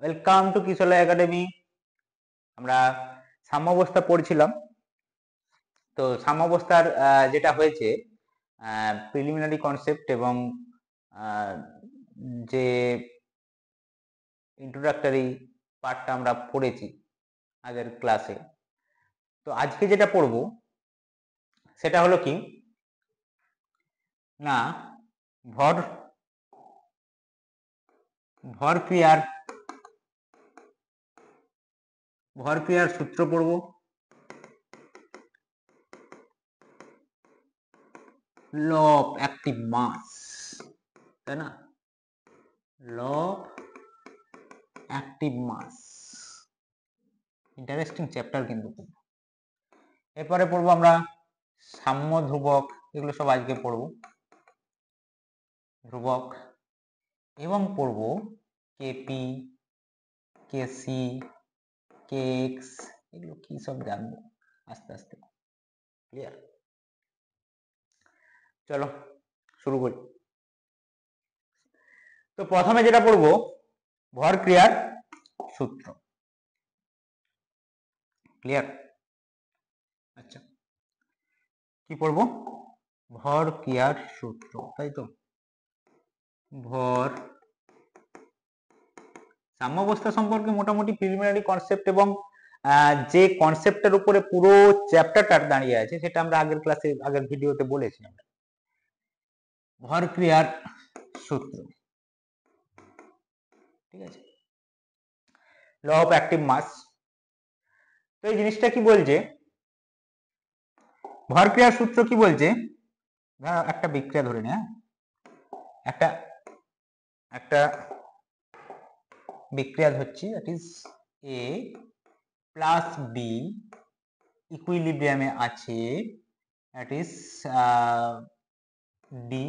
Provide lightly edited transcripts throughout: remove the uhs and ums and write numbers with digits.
Welcome to Kishore academy. আমরা সাম্যাবস্থা পড়ছিলাম। তো সাম্যাবস্থার যেটা হয়েছে প্রিলিমিনারি কনসেপ্ট এবং যে ইন্ট্রোডাক্টরি পার্টটা আমরা পড়েছি আগের ক্লাসে। তো আজকে যেটা পড়ব সেটা হলো কি না ভর ক্রিয়ার সূত্র পড়ব। ল অফ অ্যাক্টিভ মাস, তাই না? Law of active mass, interesting chapter কিন্তু। এরপরে পড়বো আমরা সাম্য ধ্রুবক, এগুলো সব আজকে পড়বো ধ্রুবক, এবং পড়বো কেপি, কেসি, কেএক্স, এগুলো কি সব জানবো আস্তে আস্তে। ক্লিয়ার? চলো শুরু করি। তো প্রথমে যেটা পড়বো ভর ক্রিয়ার সূত্র। ক্লিয়ার? আচ্ছা, কি পড়বো? ভর ক্রিয়ার সূত্র, তাই তো? ভর সাম্যাবস্থা সম্পর্কে মোটামুটি প্রিলিমিনারি কনসেপ্ট এবং যে কনসেপ্টের উপরে পুরো চ্যাপ্টারটা দাঁড়িয়ে আছে সেটা আমরা আগের ক্লাসে আগের ভিডিওতে বলেছিলাম। ভর ক্রিয়ার সূত্র, ঠিক আছে? Law of active mass. তো এই জিনিসটা কি বলছে, ভর ক্রিয়ার সূত্র কি বলছে? একটা বিক্রিয়া ধরে নেয়, একটা বিক্রিয়া ধরছি, that is A plus B ইকুইলিব্রিয়ামে আছে, দ্যাট ইজ ডি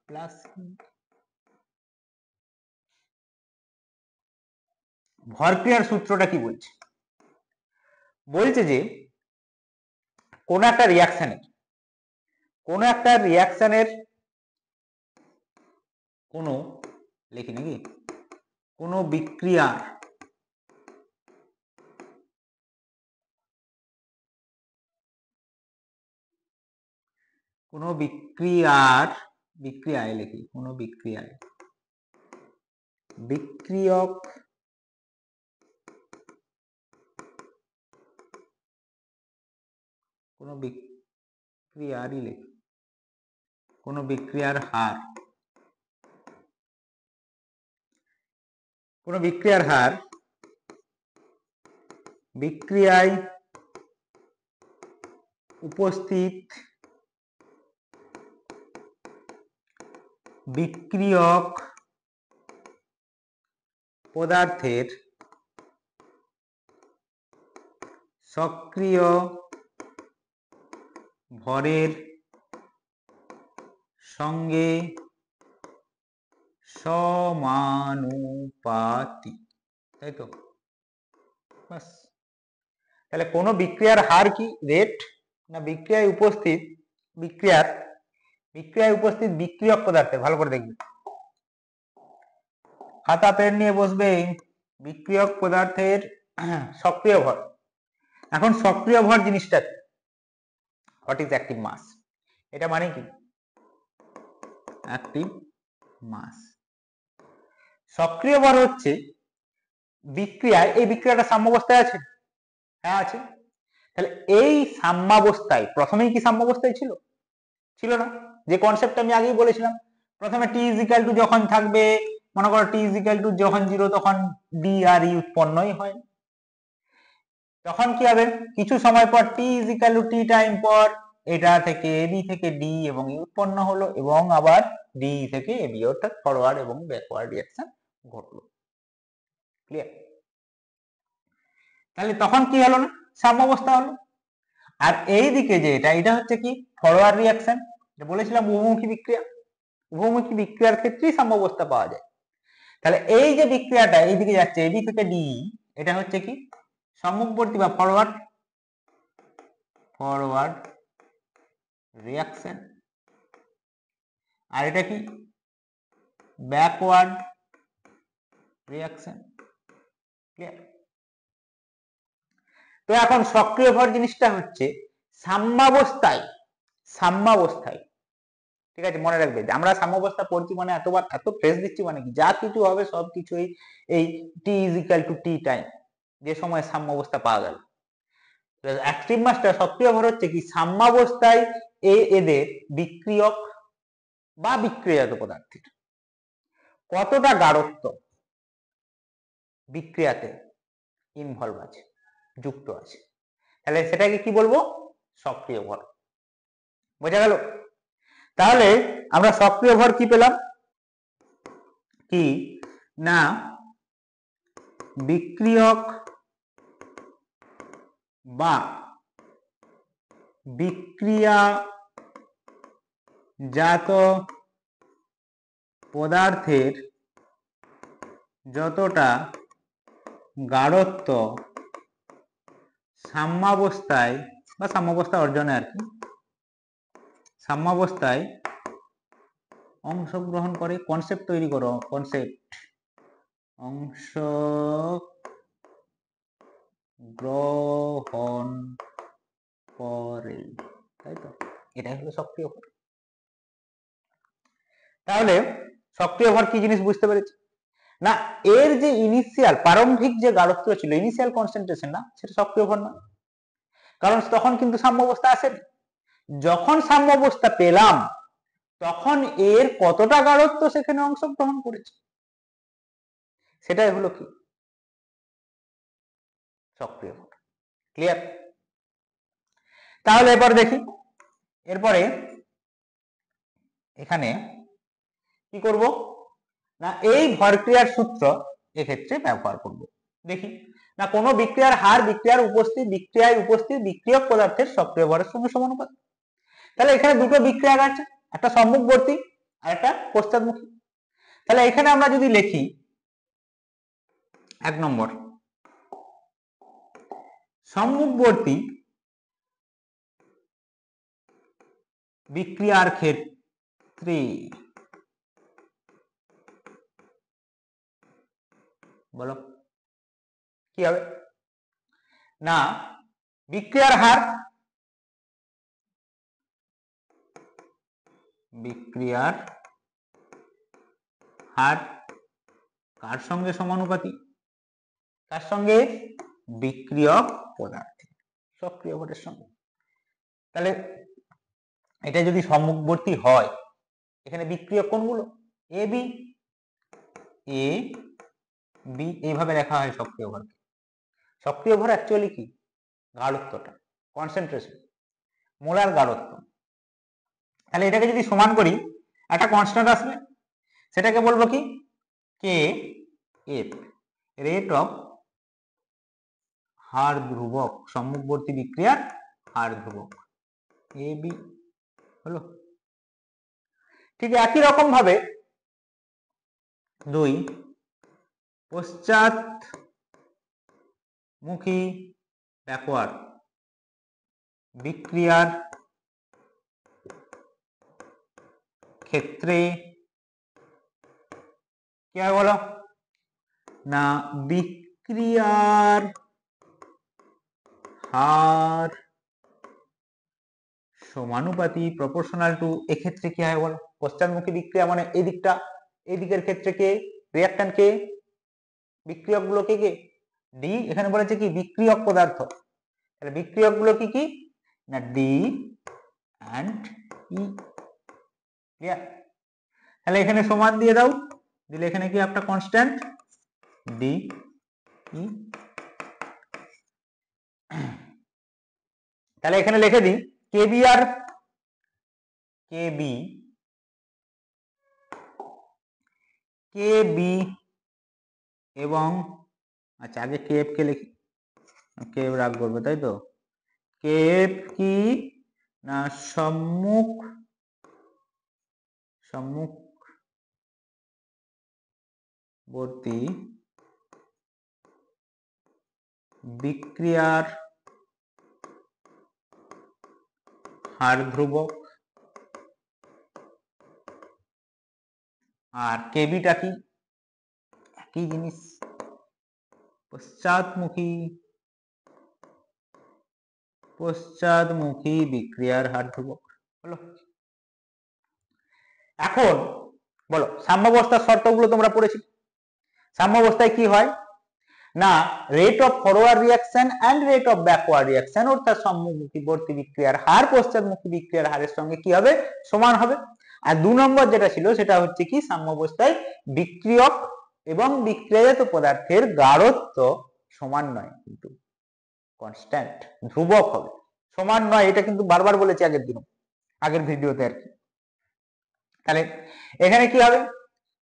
প্লাস। ভর ক্রিয়ার সূত্রটা কি বলছে? বলছে যে কোন একটা রিয়াকশনের কোনো লিখি নাকি কোনো বিক্রিয়ার বিক্রিয়ায় লিখি কোনো বিক্রিয়ায় বিক্রিয়ক কোনো বিক্রিয়ারই লিখি কোনো বিক্রিয়ার হার, কোনো বিক্রিয়ার হার বিক্রিয়ায় উপস্থিত বিক্রিয়ক পদার্থের সক্রিয় ভরের সঙ্গে সমানুপাতিক, তাই তো? বাস। তাহলে কোন বিক্রিয়ার হার কি? রেট না বিক্রিয়ায় উপস্থিত বিক্রিয়ক পদার্থের, ভালো করে দেখবি, খাতা পেন নিয়ে বসবে, বিক্রিয়ক পদার্থের সক্রিয় ভর। এখন সক্রিয় ভর জিনিসটা হোয়াট ইজ অ্যাক্টিভ মাস, এটা মানে কি অ্যাক্টিভ মাস। সক্রিয় ভর হচ্ছে বিক্রিয়ায়, এই বিক্রিয়াটা সাম্যাবস্থায় আছে, হ্যাঁ আছে। তাহলে এই সাম্যাবস্থায় প্রথমেই কি সাম্যাবস্থায় ছিল না? যে কনসেপ্ট আমি আগেই বলেছিলাম, প্রথমে টি ইজ ইকুয়াল টু যখন থাকবে, মনে করো টি ইজ ইকুয়াল টু যখন 0, তখন ডি আর ই উৎপন্নই হয়। তখন কি হবে, কিছু সময় পর T is equal to T time পর এটা থেকে এবি থেকে ডি এবং ই উৎপন্ন হলো, এবং আবার ডি থেকে এবি, অর্থাৎ ফরওয়ার্ড এবং ব্যাকওয়ার্ড রিঅ্যাকশন ঘটলো। ক্লিয়ার? তাহলে তখন কি হলো না, সাম্যাবস্থা হলো। আর এই দিকে যে এটা হচ্ছে কি ফরওয়ার্ড রিঅ্যাকশন, বলেছিলাম উভমুখী বিক্রিয়ার ক্ষেত্রেই সাম্যাবস্থা পাওয়া যায়। তাহলে এই যে বিক্রিয়াটা এইদিকে যাচ্ছে এবি থেকে ডি, এটা হচ্ছে কি সম্মুখবর্তী বা ফরওয়ার্ড রিঅ্যাকশন, আর এটা কি ব্যাকওয়ার্ড রিঅ্যাকশন। ক্লিয়ার? তো এখন সক্রিয় ভর জিনিসটা হচ্ছে সাম্যাবস্থায়, সাম্যাবস্থায়, ঠিক আছে, মনে রাখবে যে আমরা সাম্যাবস্থা পড়ছি মানে এতবার এত ফ্রেশ দিচ্ছি মানে কি, যা কিছু হবে সব কিছু এই T is equal to T time, যে সময় সাম্যাবস্থা পাওয়া গেল। অ্যাক্টিভ মাস্টার সক্রিয় ভর হচ্ছে কি সাম্যাবস্থায় এদের বিক্রিয়ক বা বিক্রিয়াজাত পদার্থের কতটা গাঢ়ত্ব বিক্রিয়াতে ইনভলভ আছে, যুক্ত আছে, তাহলে সেটাকে কি বলবো, সক্রিয় ভর। বোঝা গেল? তাহলে আমরা সক্রিয় ভর কি পেলাম, কি না বিক্রিয়ক বা বিক্রিয়াজাত পদার্থের যতটা গাঢ়ত্ব সাম্যাবস্থায় বা সাম্যাবস্থা অর্জনে আর কি, সাম্যাবস্থায় অংশগ্রহণ করে, কনসেপ্ট তৈরি করো, কনসেপ্ট অংশগ্রহণ করে, তাই তো, এটাই হলো সক্রিয় ভর। তাহলে সক্রিয় ভর কি জিনিস বুঝতে পেরেছি না, এর যে ইনিশিয়াল প্রারম্ভিক যে গাঢ়ত্ব ছিল, ইনিশিয়াল কনসেন্ট্রেশন না, সেটা সক্রিয় ভর না, কারণ তখন কিন্তু সাম্যাবস্থা আসেনি। যখন সাম্যাবস্থা পেলাম তখন এর কতটা গাঢ়ত্ব সেখানে অংশগ্রহণ করেছে, সেটাই হলো কি সক্রিয় ভর। ক্লিয়ার? তাহলে এবার দেখি, এরপরে এখানে কি করব না, এই ভরক্রিয়ার সূত্র এক্ষেত্রে ব্যবহার করব। দেখি না, কোন বিক্রিয়ার হার বিক্রিয়ায় উপস্থিত বিক্রিয়ক পদার্থের সক্রিয় ভরের সঙ্গে সমানুপাতিক। তাহলে এখানে দুটো বিক্রিয়া আছে, একটা সম্মুখবর্তী আর একটা পশ্চাৎমুখী। তাহলে এখানে আমরা যদি লিখি 1 নম্বর সম্মুখবর্তী বিক্রিয়ার ক্ষেত্রে বলো কি হবে না, বিক্রিয়ার হার কার সঙ্গে সমানুপাতিক, কার সঙ্গে, বিক্রিয়ক পদার্থের সক্রিয় ভরের সঙ্গে। তাহলে এটা যদি সম্মুখবর্তী হয়, এখানে বিক্রিয়ক কোনগুলো, এ বি এইভাবে লেখা হয় সক্রিয় ভর। সক্রিয় ভর অ্যাকচুয়ালি কি, গাঢ়ত্বটা, কনসেন্ট্রেশন, মোলার গাঢ়ত্ব। তাহলে এটাকে যদি সমান করি একটা কনস্ট্যান্ট আসবে, সেটাকে বলবো কি K F, rate of her ধ্রুবক, সম্মুখবর্তী বিক্রিয়ার হার ধ্রুবক এ বি হলো। ঠিক একই রকম ভাবে 2 পশ্চাৎমুখী ব্যাকওয়ার্ড বিক্রিয়ার ক্ষেত্রে কি হয় বলো না, বিক্রিয়ার হার সমানুপাতিক প্রপোর্শনাল টু, এক্ষেত্রে কি হয় বলো, পশ্চাৎমুখী বিক্রিয়া মানে এই দিকটা, এই দিকের ক্ষেত্রে কে রিঅ্যাকট্যান্ট, কে বিক্রিয়ক গুলো কে ডি, এখানে বলেছে কি বিক্রিয়ক পদার্থ, তাহলে বিক্রিয়ক গুলো কি কি না ডি অ্যান্ড ই। ক্লিয়ার? তাহলে এখানে সমান দিয়ে দাও, দিলে এখানে কি একটা কনস্ট্যান্ট ডি ই। তাহলে এখানে লিখে দিই কেবি আর কেবি এবং আচ্ছা আগে কেএফ কে লিখি, কেএফ রাগ করবে তাই তো, কেএফ কি না সম্মুখবর্তী বিক্রিয়ার হার ধ্রুবক, আর কেবিটা কি একই জিনিস, পশ্চাৎমুখী বিক্রিয়ার হার ধ্রুবক হলো। এখন বলো সাম্যাবস্থার শর্তগুলো তোমরা পড়েছি। সাম্যাবস্থায় কি হয় না, rate of forward reaction and rate of backward reaction অর্থাৎ সম্মুখবর্তী বিক্রিয়ার হার পশ্চাৎমুখী বিক্রিয়ার হারের সঙ্গে কি হবে, সমান হবে। আর 2 নম্বর যেটা ছিল সেটা হচ্ছে কি, সাম্যাবস্থায় বিক্রিয়ক এবং বিক্রিয়াজাত পদার্থের গাঢ়ত্ব সমান নয়, কিন্তু কনস্ট্যান্ট ধ্রুবক হবে। সমান নয় এটা কিন্তু বারবার বলেছি আগের ভিডিওতে আর কি। তাহলে এখানে কি হবে,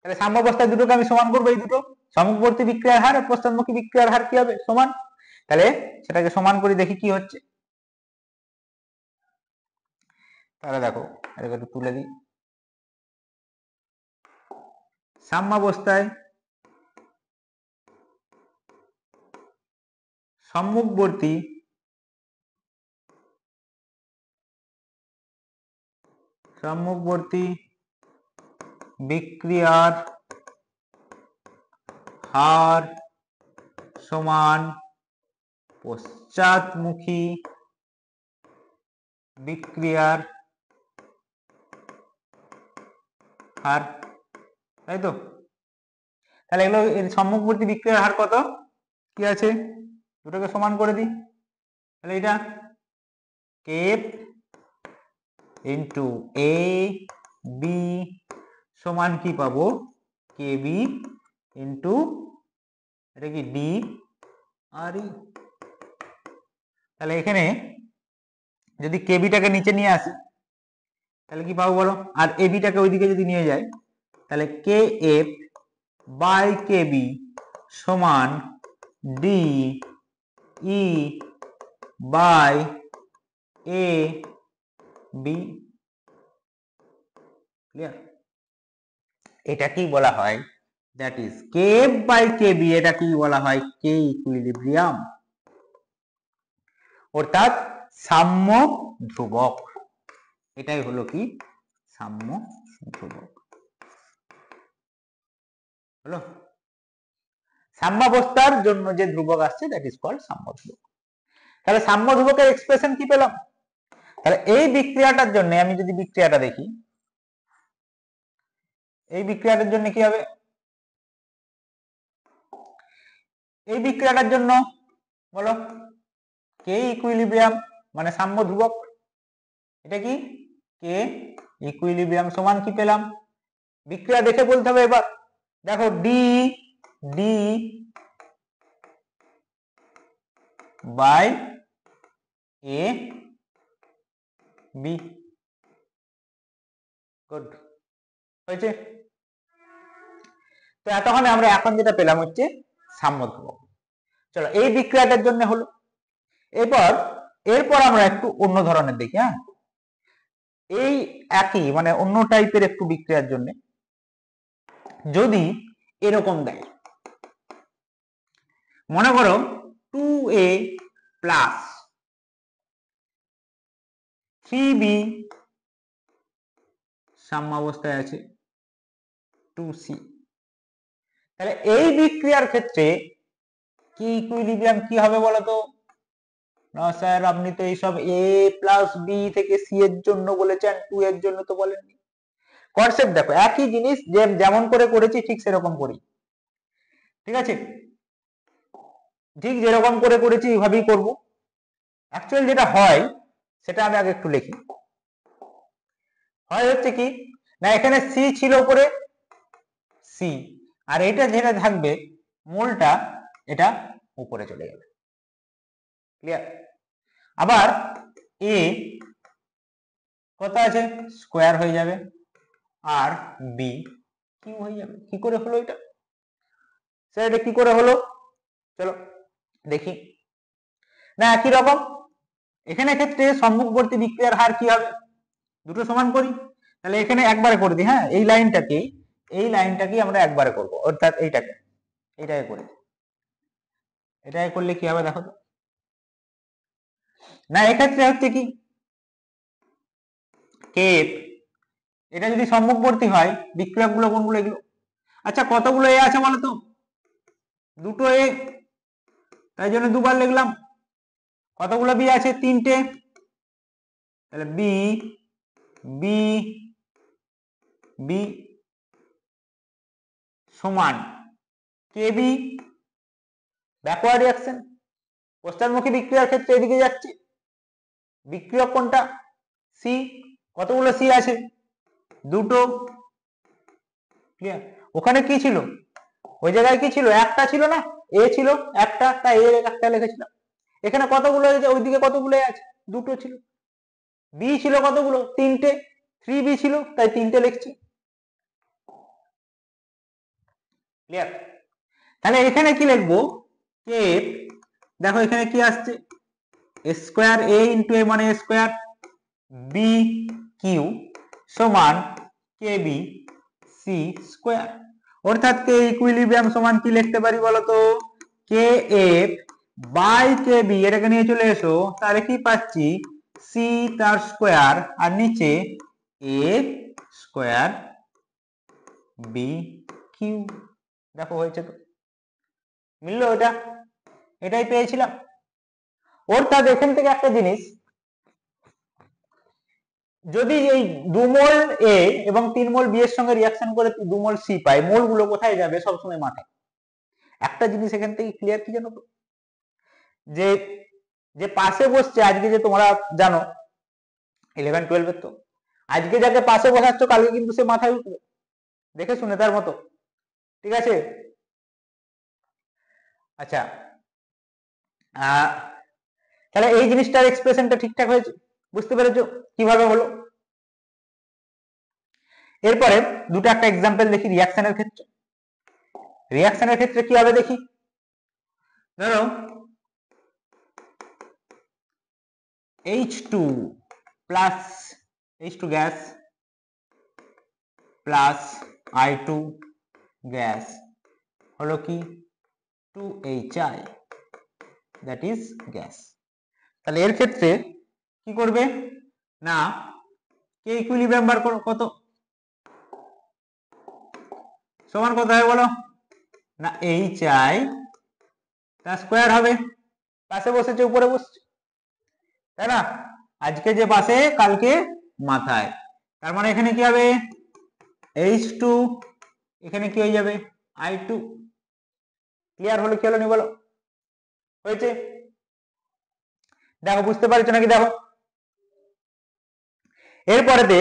তাহলে সাম্যাবস্থায় দুটোকে আমি সমান করবো, এই দুটো সম্মুখবর্তী বিক্রিয়ার হার আর পশ্চাৎমুখী বিক্রিয়ার হার কি হবে, সমান। তাহলে সেটাকে সমান করে দেখি কি হচ্ছে। তাহলে দেখো এটাকে একটু তুলে দিই। সাম্যাবস্থায় সম্মুখবর্তী বিক্রিয়ার হার সমান পশ্চাৎমুখী বিক্রিয়ার হার, তাই তো। তাহলে এগুলো সম্মুখবর্তী বিক্রিয়ার হার কত কি আছে, দুটোকে সমান করে দিই। তাহলে এটা কেপ ইন্টু এ বি সমান কি পাবো, কেবি ইন্টু এটা কি ডি আর ই। তাহলে এখানে যদি কেবিটাকে নিচে নিয়ে আসি তাহলে কি পাবো বলো, আর এবিটাকে ওইদিকে যদি নিয়ে যাই তাহলে কে এফ বাই কেবি সমান D E by A B. Clear? এটা কি বলা হয়, that is K by KB, এটা কি বলা হয়, কে ইকুইলিব্রিয়াম অর্থাৎ সাম্য ধ্রুবক। এটাই হলো কি সাম্য ধ্রুবক হলো। সাম্যাবস্থার জন্য যে ধ্রুবক আসছে দ্যাট ইজ কল্ড সাম্য ধ্রুবক। তাহলে সাম্য ধ্রুবকের এক্সপ্রেশন কি পেলাম, তাহলে এই বিক্রিয়াটার জন্য আমি যদি বিক্রিয়াটা দেখি, এই বিক্রিয়াটার জন্য কি হবে, এই বিক্রিয়াটার জন্য বলো কে ইকুইলিব্রিয়াম মানে সাম্য ধ্রুবক, এটা কি কে ইকুইলিব্রিয়াম সমান কি পেলাম, বিক্রিয়া দেখে বলতে হবে। এবার দেখো D D by A B, good হয়েছে। তো এতক্ষণে আমরা এখন যেটা পেলাম হচ্ছে সাম্য ধ্রুবক। চলো এই বিক্রিয়াটার জন্য হলো। এরপর আমরা একটু অন্য ধরনের দেখি। হ্যাঁ, এই একই মানে অন্য টাইপের একটু বিক্রিয়ার জন্য যদি এরকম দেয়, মনে করো 2a প্লাস 3b সাম্যাবস্থায় আছে 2c, তাহলে এই বিক্রিয়ার ক্ষেত্রে কি ইকুইলিব্রিয়াম কি হবে বলতো, না স্যার আপনি তো এইসব a প্লাস b থেকে c এর জন্য বলেছেন, 2 এর জন্য তো বলেননি। কনসেপ্ট দেখো একই জিনিস, যেমন করে করেছি ঠিক সেরকম করি, ঠিক আছে, ঠিক যেরকম করে করেছি এইভাবেই করব। অ্যাকচুয়ালি যেটা হয় সেটা আমি আগে একটু লিখি। হয় হচ্ছে কি না, এখানে সি ছিল উপরে সি, আর এটা যেটা থাকবে মূলটা এটা উপরে চলে যাবে। ক্লিয়ার? আবার এ কত আছে স্কোয়ার হয়ে যাবে আর বি কিউ হয়ে যাবে। কি করে হলো এটা, স্যার এটা কি করে হলো, চলো দেখি। না একই রকম এখানে ক্ষেত্রে সম্মুখবর্তী বিক্রিয়ার হার কি হবে, দুটো সমান করি। তাহলে এখানে একবারে করে দিই। হ্যাঁ, এই লাইনটাকে আমরা একবারে করব, অর্থাৎ এইটাকে করি। এটাকে করলে কি হবে দেখো তো, না এক্ষেত্রে হচ্ছে কি কে এটা যদি সম্মুখবর্তী হয় বিক্রিয়ক গুলো কোনগুলো, এগুলো। আচ্ছা কতগুলো এ আছে বলো তো, দুটো এ, তাই জন্য দুবার লিখলাম। কতগুলো বি আছে? তিনটে। তাহলে বি বি বি সমান কেবি। ব্যাকওয়ার্ড রিঅ্যাকশন, পশ্চাৎমুখী বিক্রিয়ার ক্ষেত্রে এদিকে যাচ্ছে। বিক্রিয়ক কোনটা? সি। কতগুলো সি আছে? দুটো। ক্লিয়ার? ওখানে কি ছিল? ওই জায়গায় কি ছিল? একটা ছিল না? এ ছিল একটা, তাই এর একটা লিখেছিলাম। এখানে কতগুলো ওইদিকে কতগুলো আছে? দুটো ছিল। বি ছিল কতগুলো? তিনটে। 3b ছিল, তাই তিনটে লিখছি। ক্লিয়ার? তাহলে এখানে কি লিখবো? কে, দেখো এখানে কি আসছে? স্কোয়ার এ ইন্টু এ মানে স্কোয়ার বি কিউ সমান কে বি সি স্কোয়ার। অর্থাৎ কে ইকুইলিব্রিয়াম সমান কি লিখতে পারি বলতো? K F by K B, এটাকে নিয়ে চলে এসো, তাহলে কি পাচ্ছি? সি তার স্কোয়ার আর নিচে এ স্কোয়ার বি কিউ। দেখো হয়েছে তো, মিললো? এটা এটাই পেয়েছিলাম। অর্থাৎ এখান থেকে একটা জিনিস, যদি এই 2 মোল এ এবং 3 মোল বি এর সঙ্গে রিঅ্যাকশন করে 2 মোল সি পাই, মোল গুলো কোথায় যাবে? সবসময় মাথায়। একটা জিনিস এখান থেকে ক্লিয়ার, কি জানো? যে যে পাশে বসছে, আজকে যে তোমরা জানো 11-12 এর, তো আজকে যাকে পাশে বসাচ্ছ কালকে কিন্তু সে মাথায় উঠবে, দেখে শুনে তার মতো। ঠিক আছে? আচ্ছা, তাহলে এই জিনিসটার এক্সপ্রেশনটা ঠিকঠাক হয়েছে? বুঝতে পেরেছো কিভাবে হলো? এরপরে দুটো একটা এক্সাম্পল দেখি রিঅ্যাকশনের ক্ষেত্রে। রিঅ্যাকশনের ক্ষেত্রে কি হবে দেখি। ধরো H2 plus H2 gas plus I2 gas হলো কি 2HI, দ্যাট ইজ গ্যাস। তাহলে এর ক্ষেত্রে কি করবে না, কে ইকুইলিব্রিয়াম বার করো। কত সমান কত হয় বলো? না HI তার স্কোয়ার হবে। পাশে বসেছে, উপরে বসছে, তাই না? আজকে যে পাশে কালকে মাথায়, তার মানে এখানে কি হবে? H2, এখানে কি হয়ে যাবে? I2। ক্লিয়ার হলো কি হলো নি বলো? হয়েছে? দেখো বুঝতে পারছো নাকি? দেখো এরপরেতে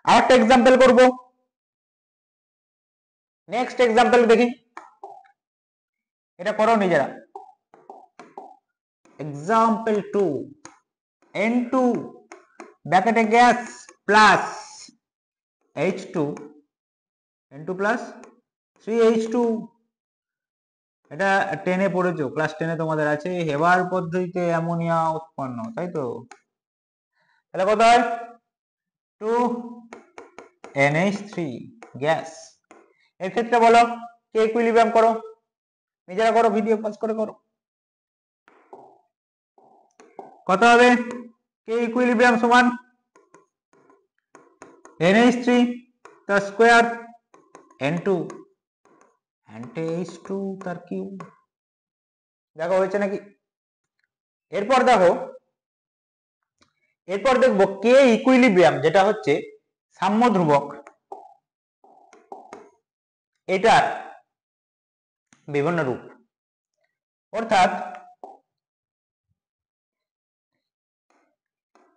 আরেকটা এক্সাম্পল করব। নেক্সট এক্সাম্পল দেখি, এটা করো নিজেরা। এক্সাম্পল 2, N2 ব্র্যাকেটে gas plus H2, N2 plus 3H2। এটা 10-এ পড়েছো, ক্লাস 10-এ তোমাদের আছে হেবার পদ্ধতিতে অ্যামোনিয়া উৎপন্ন, তাই তো? তাহলে কত হয়? 2NH3 gas. এর ক্ষেত্রে বলো কে ইকুইলিব্রিয়াম করো, নিজেরা করো, ভিডিও পজ করে করো। কত হবে? কে ইকুইলিব্রিয়াম সমান NH3 তার স্কোয়ার N2 H2 তার কিউব। দেখো হয়েছে নাকি? এরপর দেখো, এরপর দেখবো কে ইকুইলিব্রিয়াম, যেটা হচ্ছে সাম্য ধ্রুবক, এটার বিভিন্ন রূপ। অর্থাৎ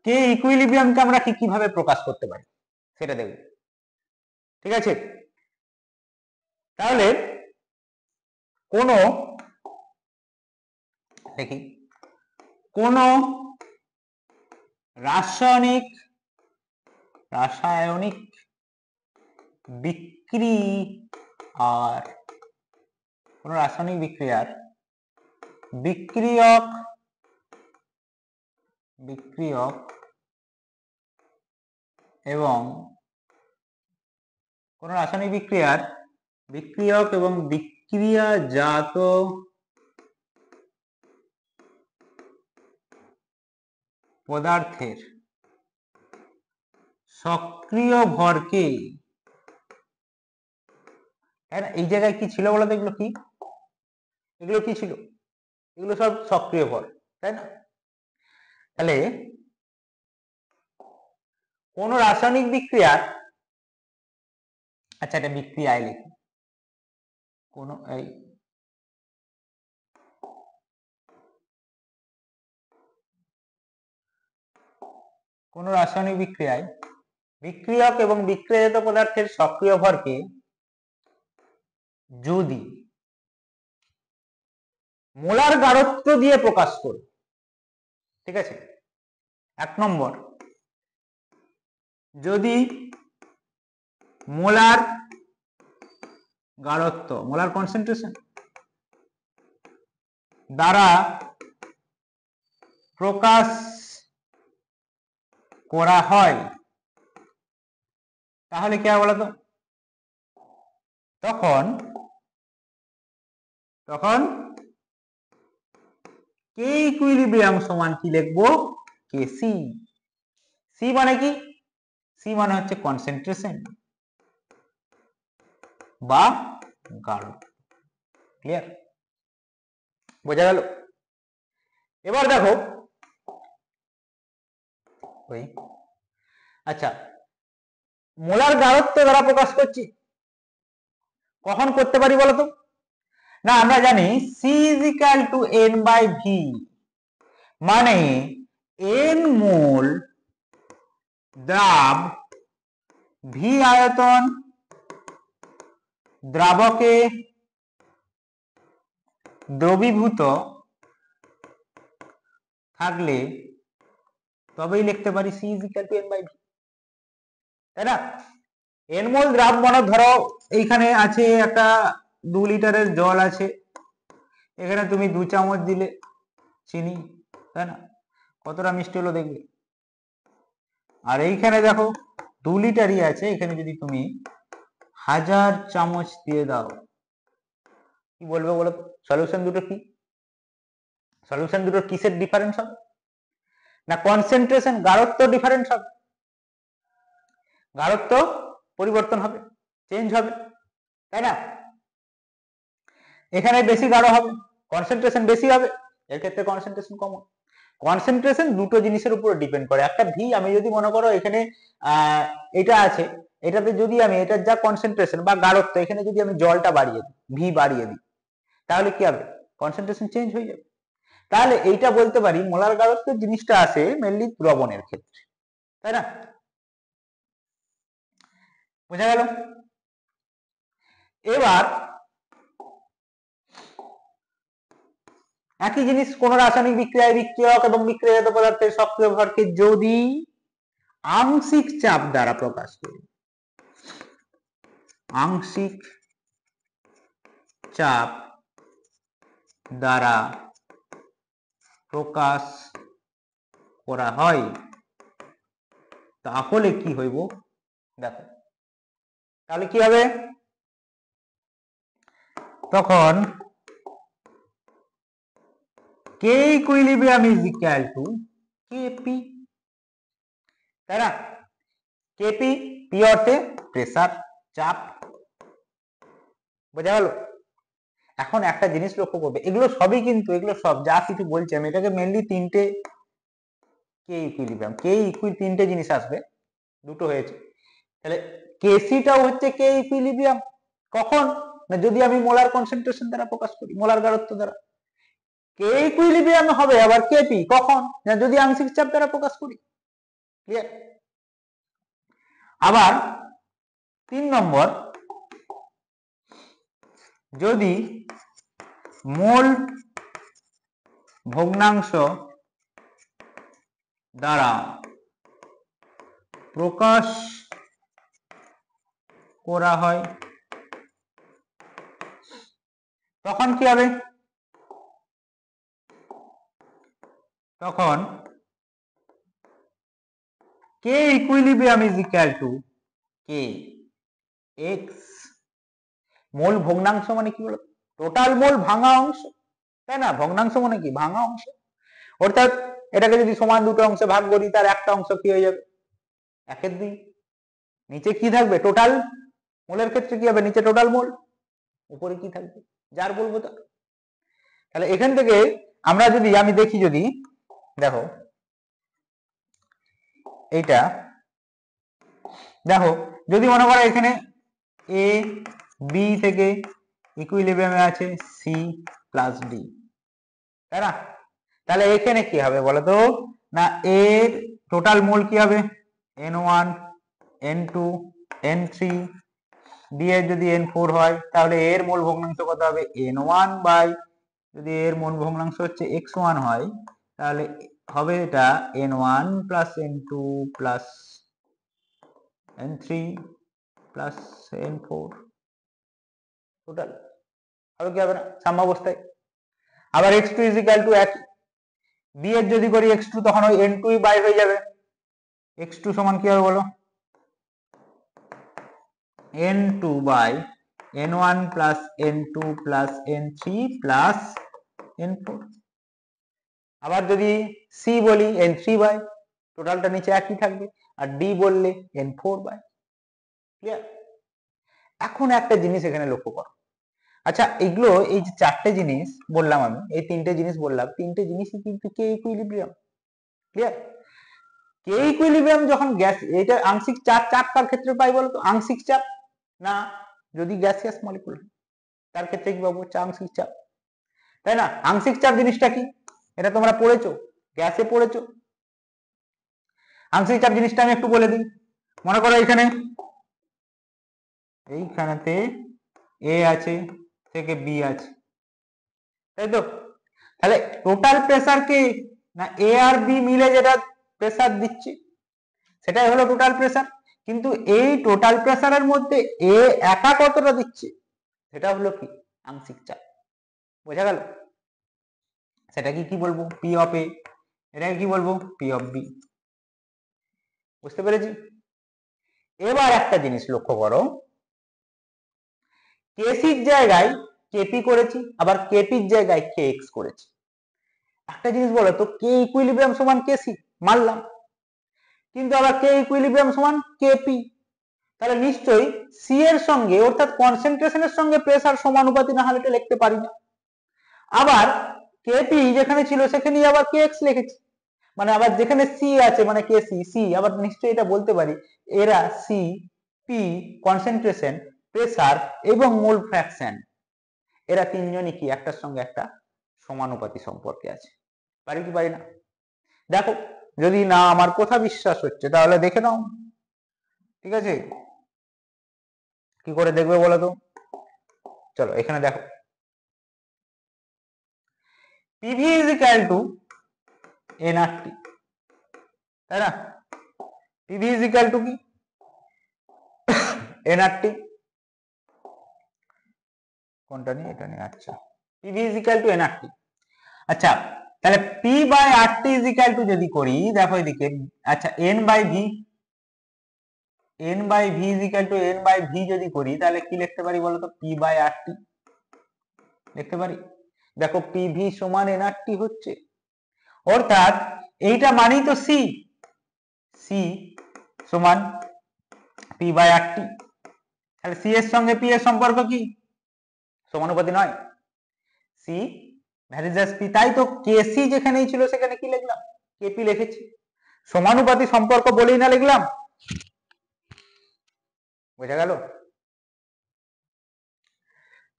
কে ইকুইলিব্রিয়ামকে আমরা কিভাবে প্রকাশ করতে পারি সেটা দেখব। ঠিক আছে? তাহলে কোন দেখি, কোন রাসায়নিক বিক্রিয়ার, কোন রাসায়নিক বিক্রিয়ার বিক্রিয়ক এবং কোন রাসায়নিক বিক্রিয়ক এবং বিক্রিয়াজাত পদার্থের সক্রিয় ভরকে, এই জায়গায় কি ছিল বলো তো? এগুলো কি ছিল? এগুলো সব সক্রিয় ভর, তাই না? তাহলে কোন রাসায়নিক বিক্রিয়ার, আচ্ছা এটা বিক্রিয়ায় লিখি, কোন রাসায়নিক বিক্রিয়ায় বিক্রিয়ক এবং বিক্রিয়াজাত পদার্থের সক্রিয় ভরকে যদি মোলার গাঢ়ত্ব দিয়ে প্রকাশ করি, ঠিক আছে, 1 নম্বর, যদি মোলার গাঢ়ত্ব, মোলার কনসেন্ট্রেশন দ্বারা প্রকাশ করা হয়, তাহলে কি হবে বলতো? তখন কে ইকুইলিব্রিয়াম সমান কি লিখবো? K C. সি মানে কি? সি মানে হচ্ছে কনসেন্ট্রেশন বা গাঢ়ত্ব। ক্লিয়ার? বোঝা গেল? এবার দেখো, আচ্ছা মোলার গাঢ়ত্ব দ্বারা প্রকাশ করছি, কখন করতে পারি বলতো? না আমরা জানি C is equal to N by V, মানে এন মোল দ্রাব ভি আয়তন দ্রাবকে দ্রবীভূত থাকলে তবেই লিখতে পারি C is equal to N by V, তাই না? এন মোল দ্রাব মানে ধরো এইখানে আছে একটা 2 লিটারের জল আছে, এখানে তুমি 2 চামচ দিলে চিনি, তাই না? কতটা মিষ্টি হলো দেখবে। আর এইখানে দেখো 2 লিটারই আছে, এখানে যদি তুমি 1000 চামচ দিয়ে দাও, কি বলবে বলো? সলিউশন দুটো কি? সলিউশন দুটো কিসের ডিফারেন্স হবে? না কনসেন্ট্রেশন, গাঢ়ত্ব ডিফারেন্স হবে, গাঢ়ত্ব পরিবর্তন হবে, চেঞ্জ হবে, তাই না? এখানে বেশি গাঢ় হবে, কনসেন্ট্রেশন বেশি হবে, এর ক্ষেত্রে কনসেন্ট্রেশন কম হবে। কনসেন্ট্রেশন দুটো জিনিসের উপর ডিপেন্ড করে। একটা ভি, আমি যদি মনে করো এখানে এটা আছে, এটাতে যদি আমি এটার যা কনসেন্ট্রেশন বা গাঢ়ত্ব, এখানে যদি আমি জলটা বাড়িয়ে দিই, ভি বাড়িয়ে দিই, তাহলে কি হবে? কনসেন্ট্রেশন চেঞ্জ হয়ে যাবে। তাহলে এইটা বলতে পারি মোলার গাঢ়ত্ব জিনিসটা আসে মেনলি দ্রবণের ক্ষেত্রে, তাই না? বোঝা গেল? এবার একই জিনিস, কোন রাসায়নিক বিক্রিয়ায় বিক্রিয়ক এবং বিক্রিয়াজাত পদার্থের সক্রিয় ভরকে যদি আংশিক চাপ দ্বারা প্রকাশ করি, আংশিক চাপ দ্বারা প্রকাশ করা হয়, তাহলে কি হইব দেখো, তাহলে কি হবে? তখন K equilibrium is equal to Kp, তাই না? কেপি, পি অর্থে প্রেসার, চাপ। বোঝা গেল? এখন একটা জিনিস লক্ষ্য করবে, এগুলো সবই কিন্তু, এগুলো সব যা কিছু বলছি আমি, এটাকে মেনলি তিনটে কে ইকুইলিব্রিয়াম, কে ইকুই তিনটে জিনিস আসবে, দুটো হয়েছে, তাহলে কেসিটাও হচ্ছে কে ইকুইলিব্রিয়াম। কখন? না যদি আমি মোলার কনসেন্ট্রেশন দ্বারা প্রকাশ করি, মোলার গাঢ়ত্ব দ্বারা। কে ইকুইলিব্রিয়াম হবে আবার কেপি কখন? না যদি আংশিক চাপ দ্বারা প্রকাশ করি। ক্লিয়ার? আবার 3 নম্বর, যদি মোল ভগ্নাংশ দ্বারা প্রকাশ করা হয়, তখন কি হবে? তখন K equilibrium is equal to K x. Mole ভগ্নাংশ মানে কি বলো? টোটাল মোল ভাঙা অংশ, তাই না? ভগ্নাংশ মানে কি? ভাঙা অংশ। অর্থাৎ এটাকে যদি সমান দুটো অংশে ভাগ করি, তার একটা অংশ কি হয়ে যাবে? 1/2। নিচে কি থাকবে? টোটাল মোলের ক্ষেত্রে কি হবে? নিচে টোটাল মোল, উপরে কি থাকবে? যার বলবো তার। তাহলে এখান থেকে আমরা যদি আমি দেখি, যদি দেখো এইটা দেখো, যদি মনে করো এখানে এ বি থেকে ইকুইলিব্রিয়ামে আছে সি প্লাস ডি, তাই না? তাহলে এখানে কি হবে বলতো না, এর টোটাল মোল কি হবে n1 n2 n3, ডি এর যদি n4 হয় তাহলে এর মোল ভগ্নাংশ কত হবে n1 বাই, যদি এর মোল ভগ্নাংশ হচ্ছে x1 হয় তাহলে হবে এটা n1 plus n2 plus n3 plus n4 total হবে কি হবে না সাম্যাবস্থায়। আবার x2 ইজ ইকুয়াল টু এক, বি এর যদি করি x2 তখন ওই n2 বাই হয়ে যাবে, x2 সমান কি হবে বলো n2 by n1 plus n2 plus n3 plus n4। আবার যদি সি বলি n3 বাই, টোটালটা নিচে একই থাকবে, আর ডি বললে n4 বাই। ক্লিয়ার? এখন একটা জিনিস এখানে লক্ষ্য করো, আচ্ছা এগুলো এই যে চারটে জিনিস বললাম আমি, এই তিনটে জিনিস বললাম, তিনটে জিনিসই কিন্তু কে ইকুইলিব্রিয়াম। ক্লিয়ার? কে ইকুইলিব্রিয়াম যখন গ্যাস, এটা আংশিক চাপ, চাপ কার ক্ষেত্রে পাই বলতো আংশিক চাপ না, যদি গ্যাসিয়াস মলিকুল তার ক্ষেত্রে কি পাবো আংশিক চাপ, তাই না? আংশিক চাপ জিনিসটা কি এটা তোমরা পড়েছো, গ্যাসে পড়েছো। আংশিক চাপ জিনিসটা আমি একটু বলে দিই। মনে করো এখানে এইখানেতে এ আছে থেকে বি আছে, তাই তো? তাহলে টোটাল প্রেসার কে না এ আর বি মিলে যেটা প্রেসার দিচ্ছে সেটাই হলো টোটাল প্রেসার, কিন্তু এই টোটাল প্রেসারের মধ্যে এ একা কতটা দিচ্ছে সেটা হলো কি আংশিক চাপ। বোঝা গেল? সেটা কি বলবো পি অফ এ, এটাকে কি বলবো পি অফ বি। বুঝতে পেরেছি? এবার একটা জিনিস লক্ষ্য করো, কেসির জায়গায় কেপি করেছি, আবার কেপির জায়গায় কে এক্স করেছি। একটা জিনিস বলো তো, কে ইকুইলিব্রিয়াম সমান কেসি মানলাম, কিন্তু আবার কে ইকুইলিব্রিয়াম সমান কেপি, তাহলে নিশ্চয়ই সি এর সঙ্গে অর্থাৎ কনসেন্ট্রেশনের সঙ্গে প্রেসার সমানুপাতি না হলে এটা লিখতে পারি না। আবার কেপি যেখানে ছিল সেখানে আবার কে এক্স লিখেছি, মানে আবার যেখানে সি আছে মানে কে সি সি, আবার নিশ্চয়ই এটা বলতে পারি এরা সি পি কনসেন্ট্রেশন প্রেসার এবং মোল ফ্র্যাকশন এরা তিনজনই কি একটার সঙ্গে একটা সমানুপাতি সম্পর্কে আছে। পারি কি পারি না? দেখো, যদি না আমার কথা বিশ্বাস হচ্ছে তাহলে দেখে নাও। ঠিক আছে, কি করে দেখবে বলো তো? চলো এখানে দেখো, PV is equal to NRT, তাই না? পিভি ইজ ইকুয়াল টু কি এনআরটি, কোনটা নিয়ে এটা নিয়ে, আচ্ছা PV is equal to NRT. আচ্ছা তাহলে P by RT is equal to যদি করি, দেখো এদিকে, আচ্ছা N by V, N by V is equal to N by V যদি করি তাহলে কি লিখতে পারি বলতো পি বাই আরটি লিখতে পারি। দেখো পিভি সমান এনআরটি হচ্ছে, অর্থাৎ এইটা মানেই তো সি, সি সমান পি বাই আরটি। তাহলে সি এর সঙ্গে পি এর সম্পর্ক কি সমানুপাতি নয়, সি ভ্যারিজাস পি, তাই তো কেসি যেখানেই ছিল সেখানে কি লিখলাম কেপি লিখেছি, সমানুপাতি সম্পর্ক বলেই না লিখলাম। বোঝা গেল?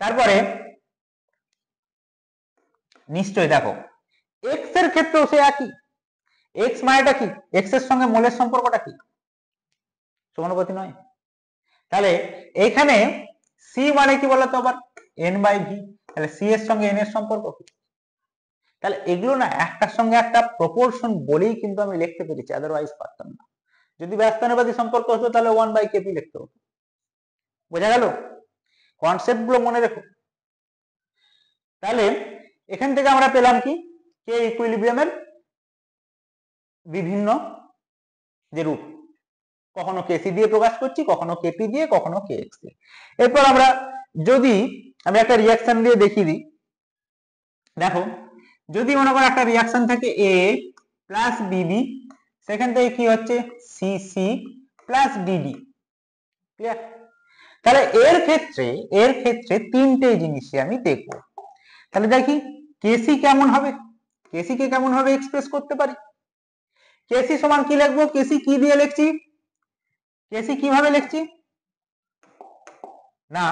তারপরে নিশ্চয় দেখো এক্স এর ক্ষেত্রেও সে একই, এক্স মানেটা কি এক্স এর সঙ্গে মোলের সম্পর্কটা কি সমানুপাতি নয়। তাহলে এখানে সি মানে কি বলতো আবার এন বাই ভি, তাহলে সি এর সঙ্গে এন এর সম্পর্ক কি, তাহলে এগুলো না একটার সঙ্গে একটা প্রপোর্শন বলেই কিন্তু আমি লিখতে পেরেছি, আদারওয়াইজ পারতাম না। যদি ব্যস্তানুপাতিক সম্পর্ক হতো তাহলে 1/kp লিখতে হতো। বোঝা গেল? কনসেপ্ট গুলো মনে রেখো। তাহলে এখান থেকে আমরা পেলাম কি কে ইকুইলিব্রিয়ামের বিভিন্ন যে রূপ, কখনো কেসি দিয়ে প্রকাশ করছি, কখনো কেপি দিয়ে, কখনো কে এক্স দিয়ে। এরপর আমরা যদি আমি একটা রিয়াকশন দিয়ে দেখিয়ে দিই, দেখো যদি মনে করো একটা রিয়াকশন থাকে এ প্লাস বিবি, সেখান থেকে কি হচ্ছে সিসি প্লাস ডিডি। ক্লিয়ার? তাহলে এর ক্ষেত্রে তিনটে জিনিসই আমি দেখবো। তাহলে দেখি কেসি কেমন হবে, কেসি কে কেমন ভাবে এক্সপ্রেস করতে পারি? কেসি সমান কি লিখবো, কেসি কি দিয়ে লিখছি, কেসি কিভাবে লিখছি না,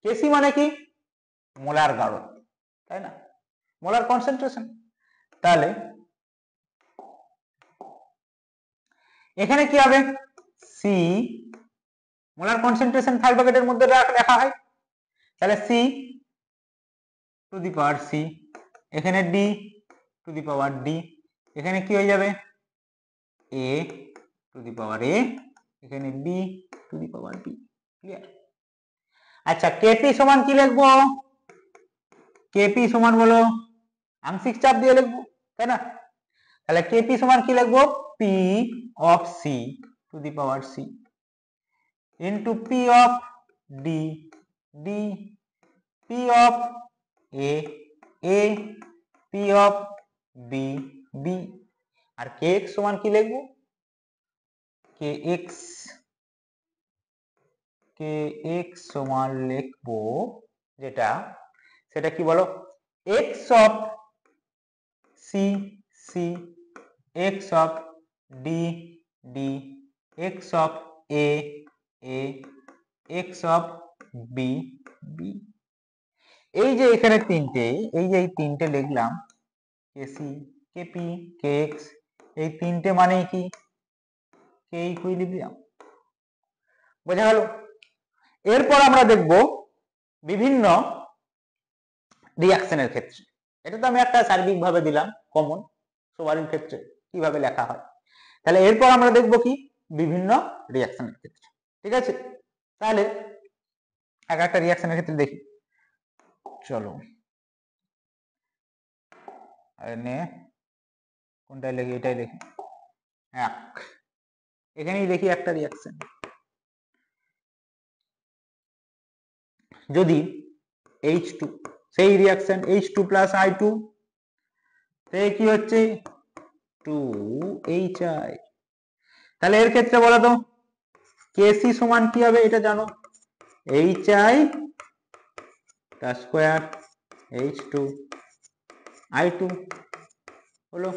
কেসি মানে কি মোলার গাঢ়তা, তাই না, মোলার কনসেন্ট্রেশন। তাহলে এখানে কি হবে, সি মোলার কনসেন্ট্রেশন 5 ব্র্যাকেটের মধ্যে লেখা হয়, তাহলে C to the power C, এখানে D to the power D, এখানে কি হয়ে যাবে এ টু দি পাওয়ার এ, এখানে B to the power B. Clear? আচ্ছা কেপি সমান কি লিখবো, কেপি সমান বলো আংশিক চাপ দিয়ে লিখবো, তাই না, তাহলে কেপি সমান কি লিখবো, P of C to the power C into P of D, D P of A, A P of B, B. আর কে এক্স সমান কি লিখবো, কে এক্স, কে এক্স সমান লিখবো যেটা, সেটা কি বলো, X of C, C X of D, D X of A, A X of B, B. এই যে এখানে তিনটে, এই যে এই তিনটে লিখলাম কেসি, কেপি, কে এক্স, এই তিনটে মানে কি কে ইকুইলিব্রিয়াম। বোঝা গেল? এরপর আমরা দেখব বিভিন্ন রিঅ্যাকশনের ক্ষেত্রে, এটা তো আমি একটা সার্বিক ভাবে দিলাম কমন সবার ক্ষেত্রে কিভাবে লেখা হয়। তাহলে এরপর আমরা দেখব কি বিভিন্ন রিঅ্যাকশনের ক্ষেত্রে। ঠিক আছে, তাহলে এক একটা রিঅ্যাকশনের ক্ষেত্রে দেখি। চলো নে কোনটাই লিখি, এটাই লিখি। এক, এখানেই দেখি একটা রিঅ্যাকশন, যদি H2 সেই রিঅ্যাকশন H2 প্লাস I2, সে কি হচ্ছে 2HI। তাহলে এর ক্ষেত্রে বলো তো কেসি সমান কি হবে, এটা জানো, HI তার স্কোয়ার H2I2 হলো।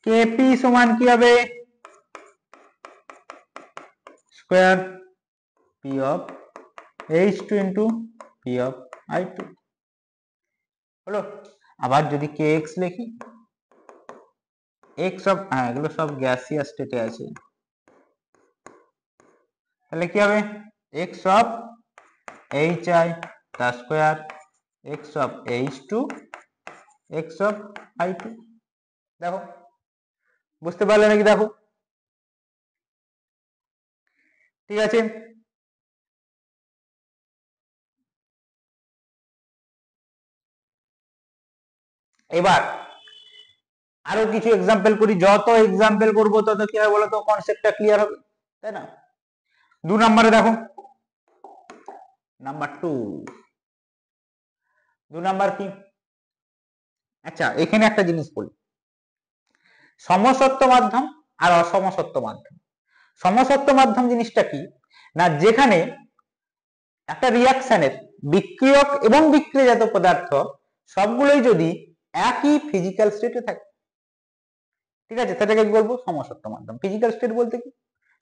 কেপি সমান কি হবে, square P of H2 into P of I2 হলো। আবার যদি কে এক্স লিখি, এক্স অফ, হ্যাঁ এগুলো সব গ্যাসিয়াস স্টেটে আছে, তাহলে কি হবে এক্স অফ HI তার square x of H2 x of I2। দেখো বুঝতে পারলে নাকি, দেখো ঠিক আছে। এবার আরো কিছু এক্সাম্পল করি, যত এক্সাম্পল করবো তত কি হবে বলতো কনসেপ্টটা ক্লিয়ার হবে, তাই না। 2 নম্বরে দেখো, নাম্বার 2, 2 নাম্বার কি, আচ্ছা এখানে একটা জিনিস বলি, সমসত্ব মাধ্যম আর অসমসত্ব মাধ্যম। সমসত্ব মাধ্যম জিনিসটা কি না, যেখানে একটা রিঅ্যাকশনের বিক্রিয়ক এবং বিক্রিয়াজাত পদার্থ সবগুলোই যদি একই ফিজিক্যাল স্টেটে থাকে, ঠিক আছে, সেটাকে কি বলবো সমসত্ব মাধ্যম। ফিজিক্যাল স্টেট বলতে কি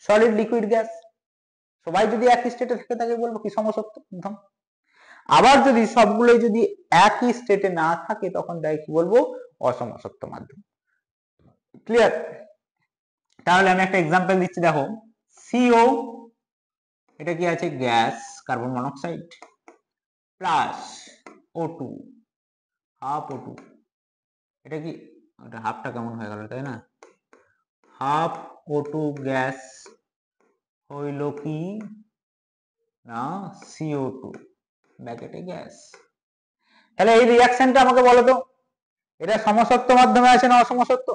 সলিড লিকুইড গ্যাস, সবাই যদি একই স্টেটে থাকে তাকে বলবো কি সমসত্ব মাধ্যম। আবার যদি সবগুলোই যদি একই স্টেটে না থাকে তখন তাই কি বলবো অসমসত্ব মাধ্যম। ক্লিয়ার? তাহলে আমি একটা এক্সাম্পল দিচ্ছি, দেখো সিও, এটা কি আছে gas carbon monoxide plus O2 half O2, এটা কি এটা হাফটা কেমন হয়ে গেল, তাই না, হাফ O2 গ্যাস হইল কি না CO2 ব্র্যাকেটে গ্যাস। তাহলে এই রিঅ্যাকশনটা আমাকে বলো তো এটা সমসত্ব মাধ্যমে আছে না অসমসত্ব?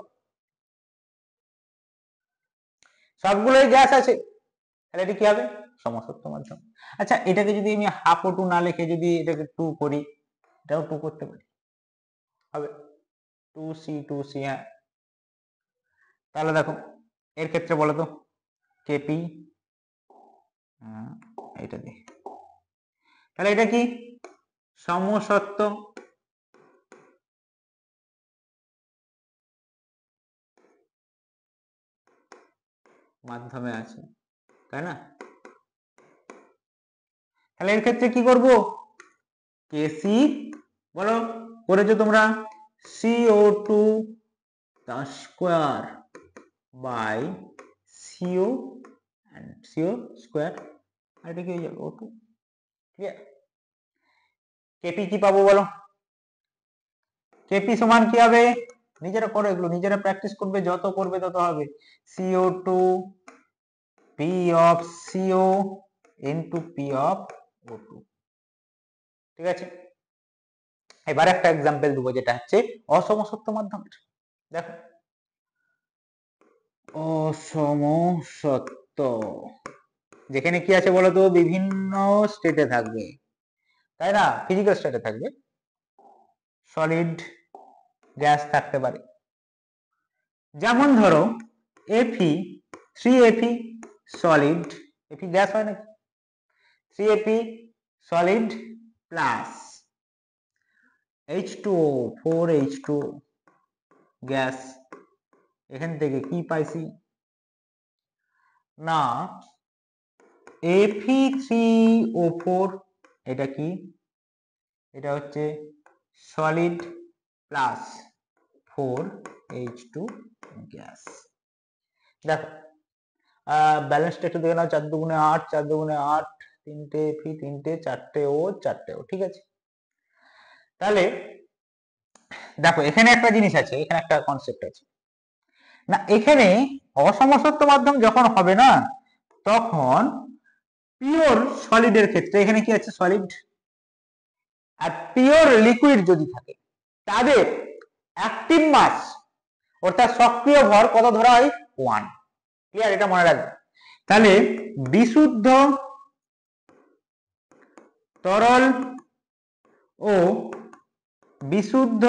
সবগুলোই গ্যাস আছে, তাহলে এটা কি হবে সমসত্ব মাধ্যম। আচ্ছা এটাকে যদি আমি হাফ O2 না লিখে যদি এটাকে 2 করি, এটাও 2 করতে পারি, হবে 2C হ্যাঁ। তাহলে দেখো এর ক্ষেত্রে বলো তো কেপি, এটা দিয়ে, তাহলে এটা কি সমসত্ব মাধ্যমে আছে, তাই না? তাহলে এর ক্ষেত্রে কি করব, কেসি বলো করেছো তোমরা, CO2 the square by CO and CO square, আর এটা কি হয়ে যাবে O2, ক্লিয়ার? কেপি কি পাবো বলো, কেপি সমান কি হবে, নিজেরা করো, এগুলো নিজেরা প্র্যাকটিস করবে, যত করবে তত হবে, CO2 P of CO into P of O2, ঠিক আছে? এবার একটা এক্সাম্পল দেবো, যেটা হচ্ছে অসমসত্ব মাধ্যমের। দেখো অসমসত্ব, যেখানে কি আছে বলতো, বিভিন্ন স্টেটে থাকবে, তাই না? ফিজিক্যাল স্টেটে থাকবে, সলিড, গ্যাস থাকতে পারে। যেমন ধরো Fe 3Fe solid, Fe gas হয় নাকি, 3Fe solid plus H2O 4H2O gas, এখান থেকে কি পাইছি না Fe3O4, এটা কি, এটা হচ্ছে সলিড প্লাস 4H2 গ্যাস। দেখো ব্যালেন্সটা একটু দেখে নাও, 4 দুগুণে 8, 4 দুগুণে 8, 3টে Fe, 3টে, 4টে O, 4টে O, ঠিক আছে? তাহলে দেখো এখানে একটা জিনিস আছে, এখানে একটা কনসেপ্ট আছে না, এখানে অসমসত্ব মাধ্যম যখন হবে না, তখন পিওর সলিডের ক্ষেত্রে এখানে কি আছে, সলিড, আর পিওর লিকুইড যদি থাকে, তাদের অ্যাক্টিভ মাস অর্থাৎ সক্রিয় ভর কত ধরা হয়, 1, ক্লিয়ার? এটা মনে রাখবে। তাহলে বিশুদ্ধ তরল ও বিশুদ্ধ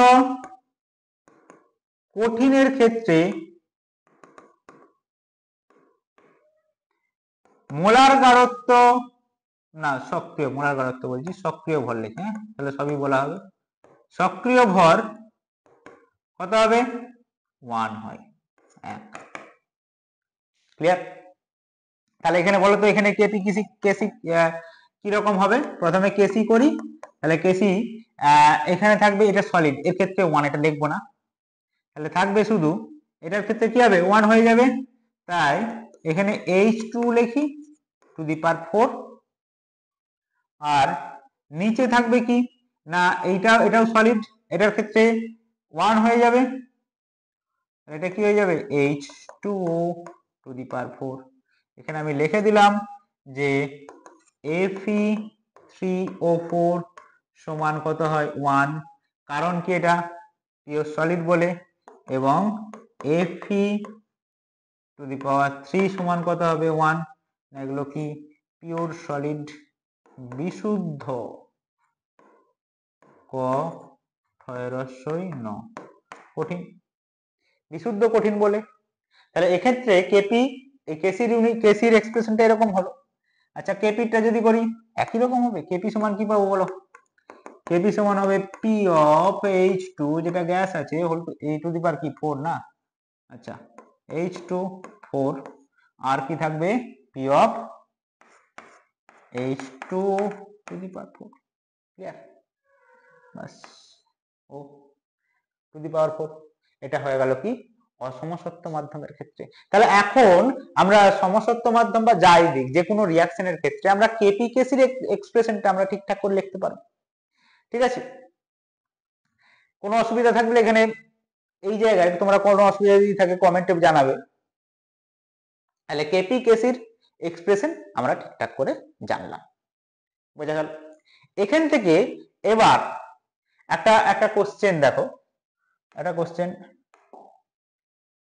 কঠিনের ক্ষেত্রে মোলার গাঢ়ত্ব, না সক্রিয়, মোলার গাঢ়ত্ব বলছি, সক্রিয় ভর লিখে, হ্যাঁ তাহলে সবই বলা হবে, সক্রিয় ভর কত হবে, 1 হয়, 1, ক্লিয়ার? তাহলে এখানে বলো তো, এখানে কেপি কেসি কেসি কি রকম হবে, প্রথমে কেসি করি, তাহলে কেসি এখানে থাকবে, এটা সলিড, এর ক্ষেত্রে 1, এটা লিখবো না, তাহলে থাকবে শুধু, এটার ক্ষেত্রে কি হবে, 1 হয়ে যাবে, তাই এখানে H2 লিখি টু দি পাওয়ার 4, আর নিচে থাকবে কি না, এটাও সলিড, এটার ক্ষেত্রে 1 হয়ে যাবে, এটা কি হয়ে যাবে, H2O টু দি পাওয়ার 4, এখানে আমি লিখে দিলাম যে Fe3O4 সমান কত হয়, 1, কারণ কি এটা পিওর সলিড বলে, এবং Fe টু দি পাওয়ার 3 সমান কত হবে, 1, এগুলো কি পিওর সলিড, বিশুদ্ধ, ক ক্ষয়রস্যই ন, কঠিন, বিশুদ্ধ কঠিন বলে। তাহলে এক্ষেত্রে কেপি, এই কেসির এক্সপ্রেশনটা এরকম হলো। আচ্ছা কেপিটা যদি করি একই রকম হবে, কেপি সমান কি পাবো বলো, কেপি সমান হবে পি অফ H2, যেটা গ্যাস আছে, হোল এ টু দি পাওয়ার কি 4 না, আচ্ছা H2 4, আর কি থাকবে, P of H2 to the power 4, clear? বাস, ও টু দি পাওয়ার 4, এটা হয়ে গেল কি অসমসত্ব মাধ্যমের ক্ষেত্রে। তাহলে এখন আমরা সমসত্ব মাধ্যম বা যাই দিক, যে কোনো রিয়াকশনের ক্ষেত্রে আমরা কেপি কেসির এক্সপ্রেশনটা আমরা ঠিকঠাক করে লিখতে পারবো, ঠিক আছে? কোনো অসুবিধা থাকলে এখানে এই জায়গায় তোমরা কোনো অসুবিধা যদি থাকে কমেন্টে জানাবে। তাহলে কেপি কেসির এক্সপ্রেশন আমরা ঠিকঠাক করে জানলাম, বোঝা গেল? এখান থেকে এবার একটা কোশ্চেন দেখো, একটা কোশ্চেন,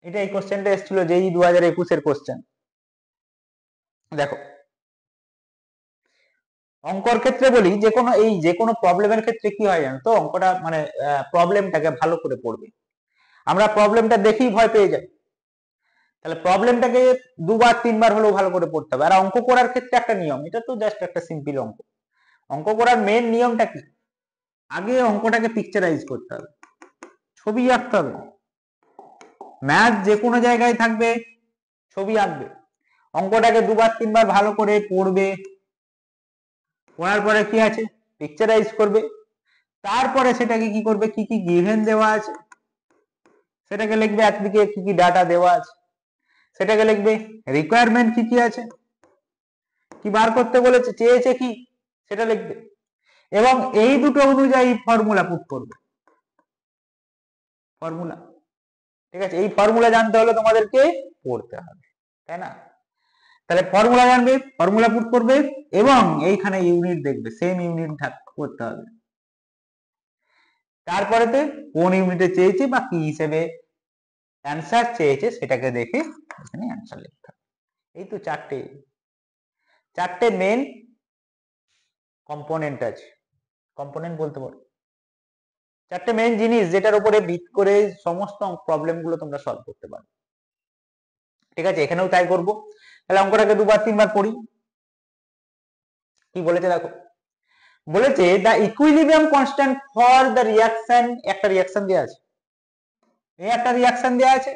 এটা এই কোশ্চেনটা এসেছিল যেই 2021 কোশ্চেন। দেখো অঙ্কর ক্ষেত্রে বলি, যে কোনো প্রবলেমের ক্ষেত্রে কি হয় জানো তো, অঙ্কটা মানে প্রবলেমটাকে ভালো করে পড়বে, আমরা প্রবলেমটা দেখেই ভয় পেয়ে যাই, তাহলে প্রবলেমটাকে 2বার 3বার হলেও ভালো করে পড়তে হবে। আর অঙ্ক করার ক্ষেত্রে একটা নিয়ম, এটা তো জাস্ট একটা সিম্পল অঙ্ক, অঙ্ক করার মেন নিয়মটা কি, আগে অঙ্কটাকে পিকচারাইজ করতে হবে, ছবি আঁকতে হবে, ম্যাথ যে কোনো জায়গায় থাকবে ছবি আঁকবে, অঙ্কটাকে দুবার তিনবার ভালো করে পড়বে, পড়ার পরে কি আছে পিকচারাইজ করবে, তারপরে সেটাকে কি করবে, কি কি গিভেন দেওয়া আছে সেটাকে লিখবে, একদিকে কি কি ডাটা দেওয়া আছে সেটাকে লিখবে, রিকোয়ারমেন্ট কি কি আছে, কি বার করতে বলেছে, চেয়েছে কি সেটা লিখবে, এবং এই দুটো অনুযায়ী ফর্মুলা পুট করবে। ফর্মুলা, ঠিক আছে, এই ফর্মুলা জানতে হলে তোমাদেরকে পড়তে হবে, তাই না? তাহলে ফর্মুলা জানবে, ফর্মুলা পুট করবে, এবং এইখানে ইউনিট দেখবে, সেম ইউনিট করতে হবে। তারপরেতে কোন ইউনিটে চেয়েছে বা কি হিসেবে অ্যান্সার চেয়েছে সেটাকে দেখে এখানে অ্যান্সার লিখতে হবে। এই তো চারটে মেন কম্পোনেন্ট আছে, কম্পোনেন্ট বলতে পারো, চারটে মেন জিনিস যেটার উপরে ভিত্তি করে সমস্ত প্রবলেম গুলো তোমরা সলভ করতে পারো। ঠিক আছে, এখানেও তাই করবো। তাহলে অঙ্কটাকে দুবার তিনবার পড়ি। কি বলেছে দেখো, বলেছে the equilibrium constant for the reaction, একটা রিয়াকশন দেওয়া আছে, এই একটা রিয়াকশন দেওয়া আছে,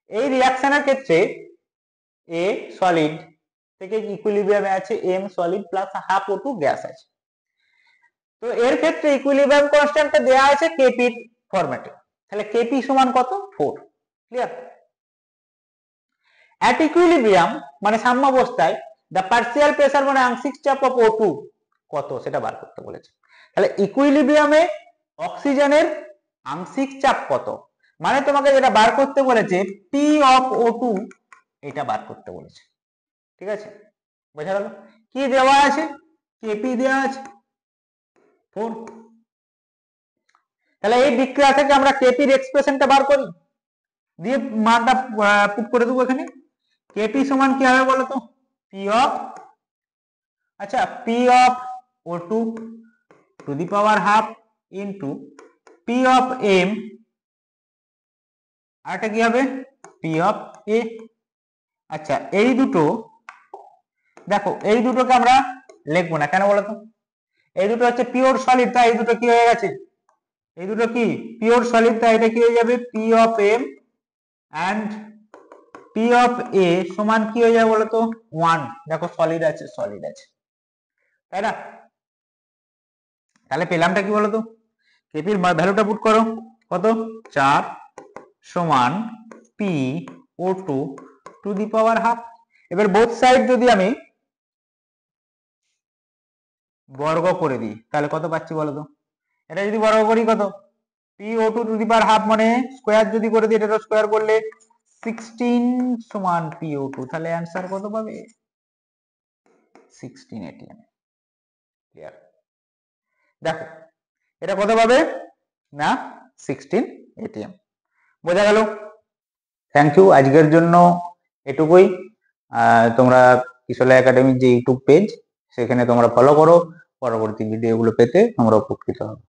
এই রিয়াকশনের ক্ষেত্রে এ সলিড থেকে ইকুইলিব্রিয়ামে আছে M solid plus half O2 gas আছে। তো এর ক্ষেত্রে ইকুইলিব্রিয়াম কনস্ট্যান্টটা দেওয়া আছে কেপি ফরম্যাটে, তাহলে কেপি সমান কত 4, ক্লিয়ার। অ্যাট ইকুইলিব্রিয়াম মানে সাম্যাবস্থায় দ্য পার্সিয়াল প্রেসার মানে আংশিক চাপ অফ O2 কত সেটা বার করতে বলেছে। তাহলে ইকুইলিব্রিয়ামে অক্সিজেনের আংশিক চাপ কত, মানে তোমাকে যেটা বার করতে বলেছে পি অফ O2 এটা বার করতে বলেছে। ঠিক আছে, বোঝা গেল? কি দেওয়া আছে, কেপি দেওয়া আছে 4। তাহলে এই বিক্রিয়া থেকে আমরা কেপির এক্সপ্রেশনটা বার করি, দিয়ে মানটা পুট করে দেবো এখানে। কেপি সমান কি হবে বলো তো, পি অফ, আচ্ছা P of O2 to the power half into P of M, আর এটা কি হবে পি অফ এ। আচ্ছা এই দুটো দেখো, এই দুটোকে আমরা লিখবো না কেন বলতো, এই দুটো হচ্ছে পিওর সলিড, তাই এই দুটো কি হয়ে গেছে, এই দুটো কি পিওর সলিড, তাই এটা কি হয়ে যাবে P of M and P of A সমান কি হয়ে যাবে বলতো 1। দেখো সলিড আছে, সলিড আছে, তাই না? তাহলে পেলামটা কি বলতো, কেপির ভ্যালুটা পুট করো, কত 4 সমান P O2 to the power half. এবার বোথ সাইড যদি আমি বর্গ করে দিই তাহলে কত পাচ্ছি বলতো, এটা যদি বর্গ করি কত, P O2 to the power half মানে স্কোয়ার যদি করে দিই, এটা স্কোয়ার করলে 16 সমান পি O2, তাহলে অ্যান্সার কত পাবে 16 ATM। ক্লিয়ার? দেখো এটা কত পাবে না 16 ATM, বোঝা গেল? থ্যাংক ইউ, আজকের জন্য এটুকুই। তোমরা কিশোর একাডেমির যে ইউটিউব পেজ সেখানে তোমরা ফলো করো, পরবর্তী ভিডিওগুলো পেতে তোমরা উপকৃত হবে।